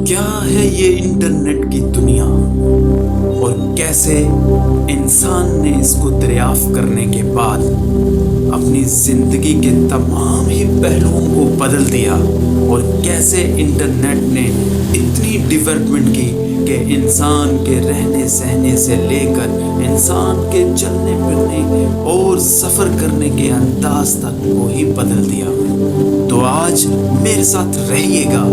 کیا ہے یہ انٹرنیٹ کی دنیا اور کیسے انسان نے اس کو دریافت کرنے کے بعد اپنی زندگی کے تمام ہی پہلوؤں کو بدل دیا اور کیسے انٹرنیٹ نے اتنی ڈیولپمنٹ کی کہ انسان کے رہنے سہنے سے لے کر انسان کے چلنے پھرنے اور سفر کرنے کے انداز تک کو ہی بدل دیا۔ تو آج میرے ساتھ رہیے گا،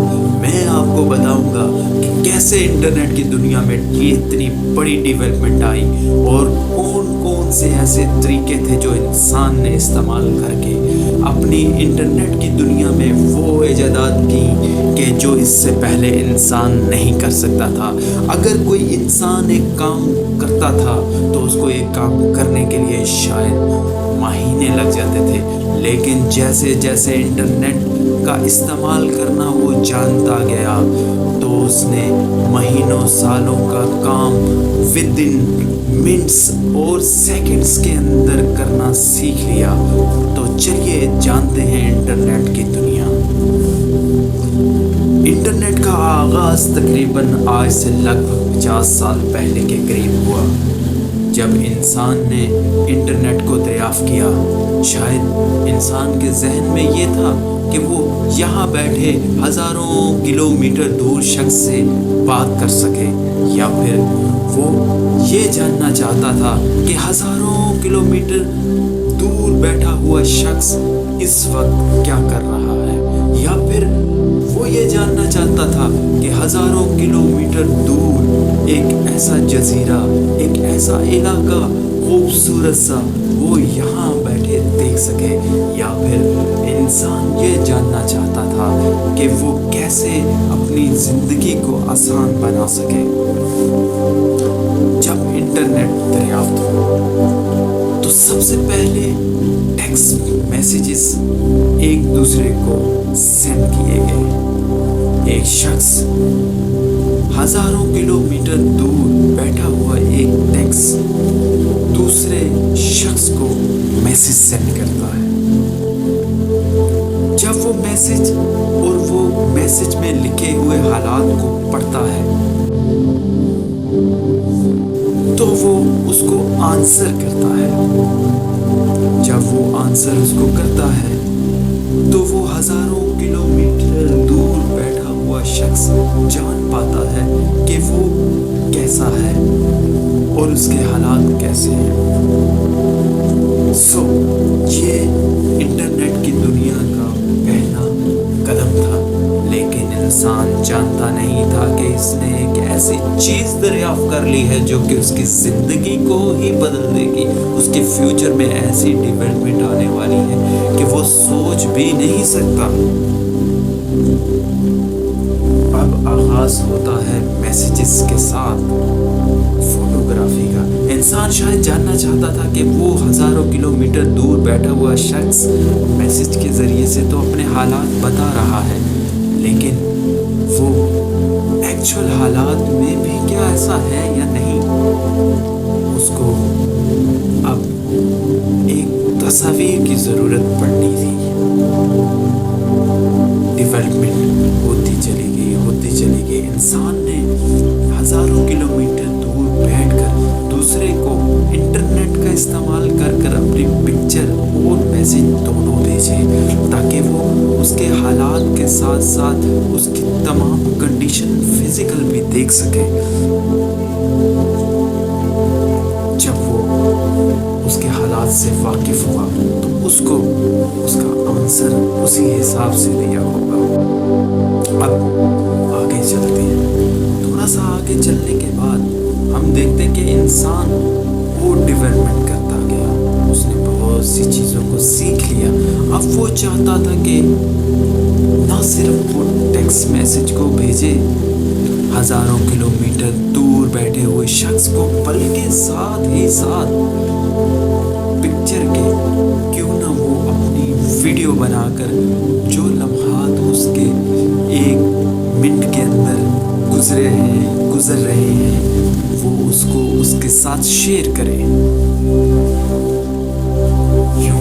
میں آپ کو بتاؤں گا کہ کیسے انٹرنیٹ کی دنیا میں یہ اتنی بڑی ڈیولپمنٹ آئی اور کون کون سے ایسے طریقے تھے جو انسان نے استعمال کر کے اپنی انٹرنیٹ کی دنیا میں وہ ایجادات کی کہ جو اس سے پہلے انسان نہیں کر سکتا تھا۔ اگر کوئی انسان ایک کام کرتا تھا تو اس کو ایک کام کرنے کے لیے شاید مہینے لگ جاتے تھے، لیکن جیسے جیسے انٹرنیٹ کا استعمال کرنا وہ جانتا گیا تو اس نے مہینوں سالوں کا کام ود ان منٹس اور سیکنڈز کے اندر کرنا سیکھ لیا۔ تو چلیے جانتے ہیں انٹرنیٹ کی دنیا۔ انٹرنیٹ کا آغاز تقریباً آج سے لگ بھگ 50 سال پہلے کے قریب ہوا، جب انسان نے انٹرنیٹ کو دریافت کیا۔ شاید انسان کے ذہن میں یہ تھا کہ وہ یہاں بیٹھے ہزاروں کلومیٹر دور شخص سے بات کر سکے، یا پھر وہ یہ جاننا چاہتا تھا کہ ہزاروں کلومیٹر دور بیٹھا ہوا شخص اس وقت کیا کر رہا ہے، یا پھر وہ یہ جاننا چاہتا تھا کہ ہزاروں کلومیٹر دور ایک ایسا جزیرہ، ایک ایسا علاقہ خوبصورت سا وہ یہاں بیٹھے دیکھ سکے، یا پھر انسان یہ جاننا چاہتا تھا کہ وہ کیسے اپنی زندگی کو آسان بنا سکے۔ جب انٹرنیٹ دریافت ہوا تو سب سے پہلے ٹیکسٹ میسیجز ایک دوسرے کو سینڈ کیے گئے۔ ایک شخص ہزاروں کلومیٹر دور بیٹھا ہوا ایک ٹیکسٹ دوسرے شخص کو میسیج سینڈ کرتا ہے۔ جب وہ میسیج اور وہ میسیج میں لکھے ہوئے حالات کو پڑھتا ہے تو وہ اس کو آنسر کرتا ہے۔ جب وہ آنسر اس کو کرتا ہے تو وہ ہزاروں کلومیٹر دور بیٹھا ہوا شخص جان پاتا ہے کہ وہ کیسا ہے اور اس کے حالات کیسے ہیں۔ یہ انٹرنیٹ کی دنیا کا پہلا قدم تھا، لیکن انسان جانتا نہیں تھا کہ اس نے ایک ایسی چیز دریافت کر لی ہے جو کہ اس کی زندگی کو ہی بدل دے گی۔ اس کے فیوچر میں ایسی ڈیولپمنٹ آنے والی ہے کہ وہ سوچ بھی نہیں سکتا۔ اب آغاز ہوتا ہے میسیجز کے ساتھ فوٹوگرافی کا۔ انسان شاید جاننا چاہتا تھا کہ وہ ہزاروں کلومیٹر دور بیٹھا ہوا شخص میسیج کے ذریعے سے تو اپنے حالات بتا رہا ہے، لیکن وہ ایکچوئل حالات میں بھی کیا ایسا ہے یا نہیں۔ اس کو اب ایک تصویر کی ضرورت پڑنی تھی۔ ڈیولپمنٹ ہوتی چلی گئی۔ انسان نے ہزاروں کلومیٹر دور بیٹھ کر دوسرے کو انٹرنیٹ کا استعمال کر کر اپنی پکچر اور میسیج دونوں بھیجے، تاکہ وہ اس کے حالات کے ساتھ ساتھ اس کی تمام کنڈیشن فزیکل بھی دیکھ سکے۔ جب وہ اس کے حالات سے واقف ہوا تو اس کو اس کا آنسر اسی حساب سے دیا ہوگا۔ اب آگے چلتے ہیں۔ تھوڑا سا آگے چلنے کے بعد ہم دیکھتے کہ انسان وہ ڈیولپمنٹ کرتا گیا، اس نے بہت سی چیزوں کو سیکھ لیا۔ اب وہ چاہتا تھا کہ نہ صرف وہ ٹیکسٹ میسیج کو بھیجے ہزاروں کلومیٹر دور بیٹھے ہوئے شخص کو، بلکہ ساتھ ہی ساتھ پکچر کے کیوں نہ وہ اپنی ویڈیو بنا کر جو لمحات اس کے ایک منٹ کے اندر گزر رہے ہیں وہ اس کو اس کے ساتھ شیئر کرے۔ یوں